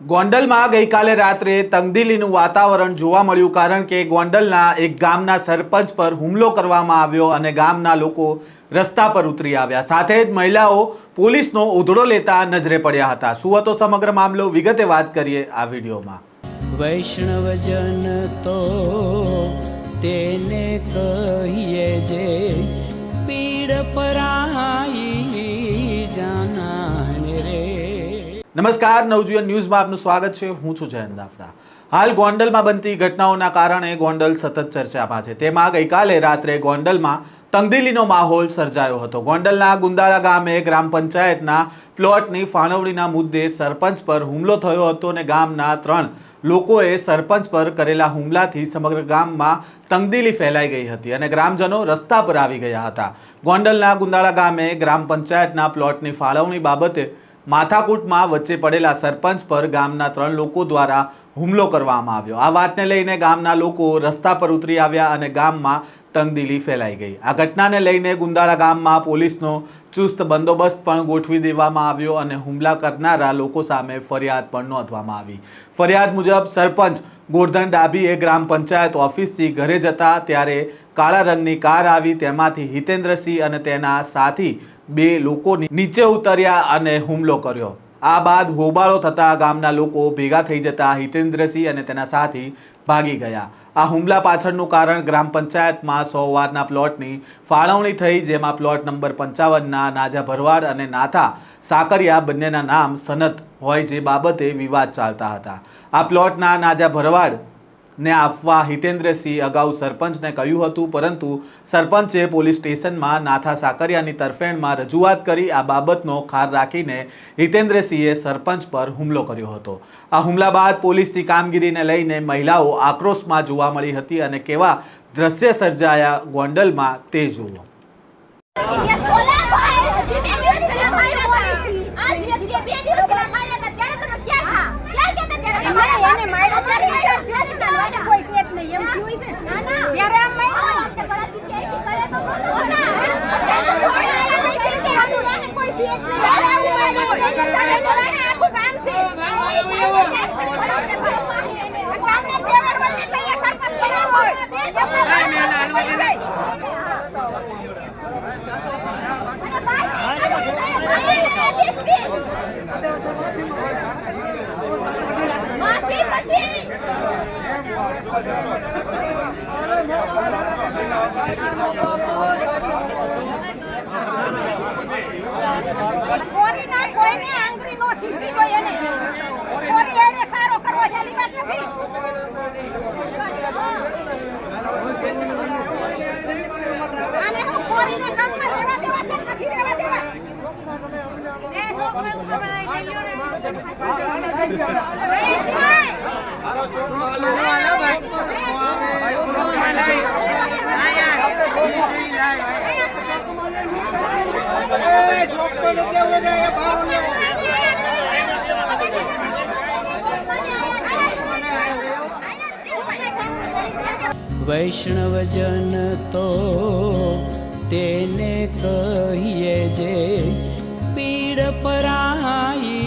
ગોંડલમાં ગઈકાલે રાત્રે તંગદિલીનું વાતાવરણ જોવા મળ્યું, કારણ કે ગોંડલના એક ગામના સરપંચ પર હુમલો કરવામાં આવ્યો અને ગામના લોકો રસ્તા પર ઉતરી આવ્યા. સાથે જ મહિલાઓ પોલીસનો ઉધડો લેતા નજરે પડ્યા હતા. શું હતો સમગ્ર મામલો, વિગતે વાત કરીએ આ વિડીયોમાં. વૈષ્ણવજન તો તેને કહીએ જે પીડ પરાઈ જાનાને રે. નમસ્કાર, નવજીવન ન્યૂઝમાં આપનું સ્વાગત છે. હું છું જયંત દાફડા. હાલ ગોંડલમાં બનતી ઘટનાઓના કારણે ગોંડલ સતત ચર્ચામાં છે. તેમાં ગઈકાલે રાત્રે ગોંડલમાં તંગદિલીનો માહોલ સર્જાયો હતો. ગોંડલના ગુંદાળા ગામે ગ્રામ પંચાયતના પ્લોટની ફાળવણીના મુદ્દે સરપંચ પર હુમલો થયો હતો અને ગામના 3 લોકોએ સરપંચ પર કરેલા હુમલાથી સમગ્ર ગામમાં તંગદિલી ફેલાઈ ગઈ હતી અને ગ્રામજનો રસ્તા પર આવી ગયા હતા. ગોંડલના ગુંદાળા ગામે ગ્રામ પંચાયતના પ્લોટની ફાળવણી બાબતે માથાકૂટમાં વચ્ચે પડેલા સરપંચ પર ગામના 3 લોકો દ્વારા હુમલો કરવામાં આવ્યો. આ વાતને લઈને ગામના લોકો રસ્તા પર ઉતરી આવ્યા અને ગામમાં તંગદિલી ફેલાઈ ગઈ. આ ઘટનાને લઈને ગુંદાળા ગામમાં પોલીસનો ચુસ્ત બંદોબસ્ત પણ ગોઠવી દેવામાં આવ્યો અને હુમલા કરનારા લોકો સામે ફરિયાદ પણ નોંધવામાં આવી. ફરિયાદ મુજબ સરપંચ ગોરધન ડાભીએ ગ્રામ પંચાયત ઓફિસથી ઘરે જતા ત્યારે કાળા રંગની કાર આવી. તેમાંથી હિતેન્દ્રસિંહ અને તેના સાથી 2 લોકો નીચે ઉતર્યા અને હુમલો કર્યો. આ બાદ હોબાળો થતા ગામના લોકો ભેગા થઈ જતા હિતેન્દ્રસિંહ અને તેના સાથી ભાગી ગયા. આ હુમલા પાછળનું કારણ ગ્રામ પંચાયતમાં 100 વારના પ્લોટની ફાળવણી થઈ, જેમાં પ્લોટ નંબર 55ના નાજા ભરવાડ અને નાથા સાકરિયા બંનેના નામ સનત હોય, જે બાબતે વિવાદ ચાલતા હતા. આ પ્લોટના નાજા ભરવાડ ને આપવા હિતેન્દ્રસિંહ અગાઉ સરપંચને કહ્યું હતું, પરંતુ સરપંચે પોલીસ સ્ટેશનમાં નાથા સાકરિયાની તરફેણમાં રજૂઆત કરી. આ બાબતનો ખાર રાખીને હિતેન્દ્રસિંહે સરપંચ પર હુમલો કર્યો હતો. આ હુમલા બાદ પોલીસની કામગીરીને લઈને મહિલાઓ આક્રોશમાં જોવા મળી હતી અને કેવા દ્રશ્ય સર્જાયા ગોંડલમાં તે જુઓ. કોઈને આંગળી નો સીધવી જોઈએ ને, કોરી એને સારો કરવો છે એની વાત નથી. અને હું કોરીને કામમાં રહેવા દેવા છે, નથી રહેવા દેવા. એ છોકરા ઉપર બનાવી દેજો ને. હાલો છોકરો હાલો વૈષ્ણવજન તો તેને કહીએ જે પીડ પરાઈ